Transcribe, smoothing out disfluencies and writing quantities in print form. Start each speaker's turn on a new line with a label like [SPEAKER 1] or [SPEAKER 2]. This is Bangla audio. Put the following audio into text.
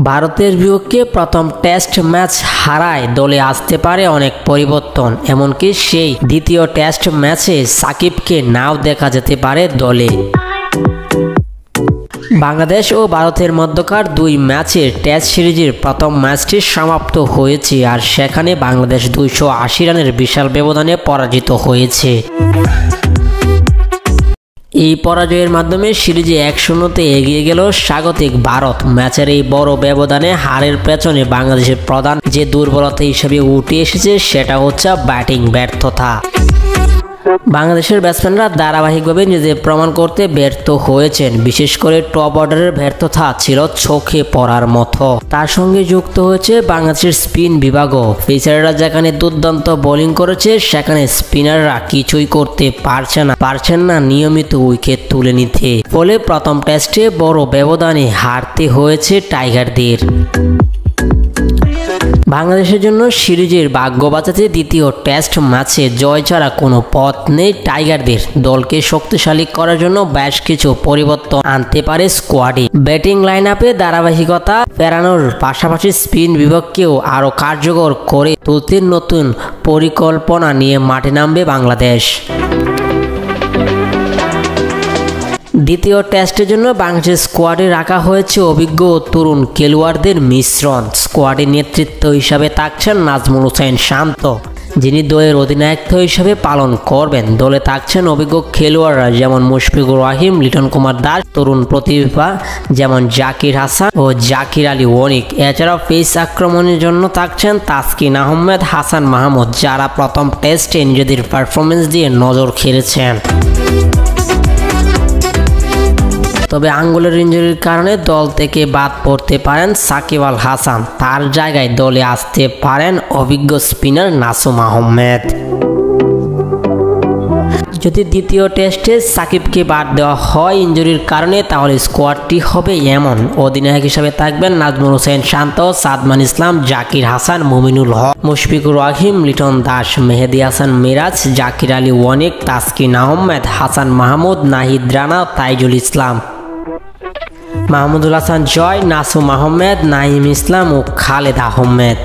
[SPEAKER 1] ভারতের বিপক্ষে প্রথম টেস্ট ম্যাচ হারায় দলে আসতে পারে অনেক পরিবর্তন। এমনকি সেই দ্বিতীয় টেস্ট ম্যাচে সাকিবকে নাও দেখা যেতে পারে দলে। বাংলাদেশ ও ভারতের মধ্যকার দুই ম্যাচের টেস্ট সিরিজের প্রথম ম্যাচটি সমাপ্ত হয়েছে, আর সেখানে বাংলাদেশ 280 রানের বিশাল ব্যবধানে পরাজিত হয়েছে। এই পরাজয়ের মাধ্যমে সিরিজে 1-0 এগিয়ে গেল স্বাগতিক ভারত। ম্যাচের এই বড় ব্যবধানে হারের পেছনে বাংলাদেশের প্রধান যে দুর্বলতা হিসেবে উঠে এসেছে সেটা হচ্ছে ব্যাটিং ব্যর্থতা। বাংলাদেশের ব্যাটসম্যানরা ধারাবাহিকভাবে নিজেদের প্রমাণ করতে ব্যর্থ হয়েছেন। বিশেষ করে টপ অর্ডারের ব্যর্থতা ছিল চোখে পড়ার মতো। তার সঙ্গে যুক্ত হয়েছে বাংলাদেশের স্পিন বিভাগও। পেসাররা যেখানে দুর্দান্ত বোলিং করেছে সেখানে স্পিনাররা কিছুই করতে পারছেন না নিয়মিত উইকেট তুলে নিতে। ফলে প্রথম টেস্টে বড় ব্যবধানে হারতে হয়েছে টাইগারদের। বাংলাদেশের জন্য সিরিজের ভাগ্য বাঁচাতে দ্বিতীয় টেস্ট ম্যাচে জয় ছাড়া কোনো পথ নেই টাইগারদের। দলকে শক্তিশালী করার জন্য বেশ কিছু পরিবর্তন আনতে পারে স্কোয়াডে। ব্যাটিং লাইন আপে ধারাবাহিকতা ফেরানোর পাশাপাশি স্পিন বিভাগকেও আরও কার্যকর করে তুলতে নতুন পরিকল্পনা নিয়ে মাঠে নামবে বাংলাদেশ। দ্বিতীয় টেস্টের জন্য বাংলাদেশের স্কোয়াডে রাখা হয়েছে অভিজ্ঞ ও তরুণ খেলোয়াড়দের মিশ্রণ। স্কোয়াডের নেতৃত্ব হিসাবে থাকছেন নাজমুল হোসেন শান্ত, যিনি দলের অধিনায়ক হিসাবে পালন করবেন। দলে থাকছেন অভিজ্ঞ খেলোয়াড়রা যেমন মুশফিকুর রহিম, লিটন কুমার দাস, তরুণ প্রতিভা যেমন জাকির হাসান ও জাকির আলী অনিক। এছাড়াও পেস আক্রমণের জন্য থাকছেন তাসকিন আহমেদ, হাসান মাহমুদ, যারা প্রথম টেস্টে নিজেদের পারফরমেন্স দিয়ে নজর কেড়েছেন। তবে আঙ্গুলের ইনজুরির কারণে দল থেকে বাদ পড়তে পারেন সাকিব আল হাসান। তার জায়গায় দলে আসতে পারেন অভিজ্ঞ স্পিনার নাসুম আহমেদ। যদি দ্বিতীয় টেস্টে সাকিবকে বাদ দেওয়া হয় ইনজুরির কারণে, তাহলে স্কোয়াডটি হবে এমন: অধিনায়ক হিসেবে থাকবেন নাজমুল হোসেন শান্ত, সাদমান ইসলাম, জাকির হাসান, মুমিনুল হক, মুশফিকুর রহিম, লিটন দাস, মেহেদী হাসান মিরাজ, জাকির আলী অনিক, তাসকিন আহমেদ, হাসান মাহমুদ, নাহিদ রানা, তাইজুল ইসলাম, মাহমুদুল হাসান জয়, নাসুম আহমেদ, নাইম ইসলাম ও খালেদ আহমেদ।